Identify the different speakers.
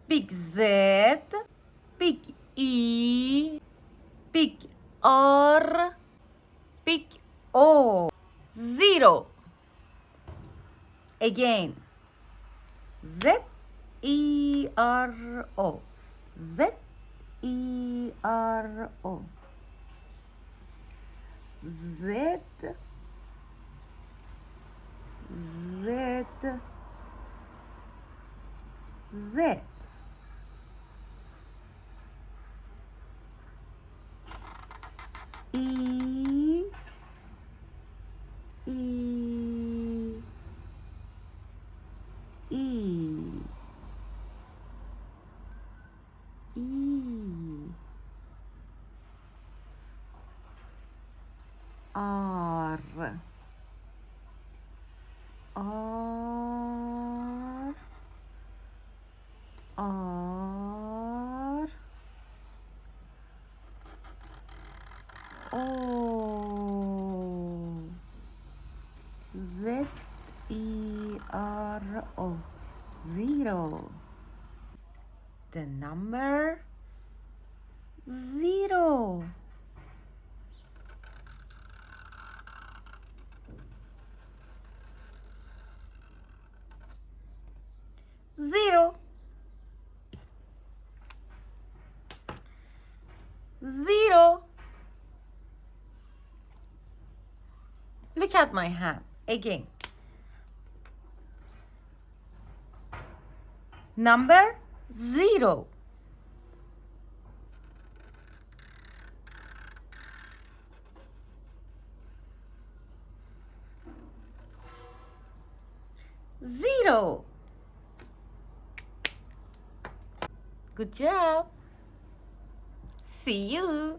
Speaker 1: big Z, big E, big R, big O. 0. Again. Z E R O. Z E R O. Z Z Z. E E E E R R R O. Z E R O. 0. The number 0. Zero. Zero. Look at my hand again. Number 0. Zero. Good job. See you.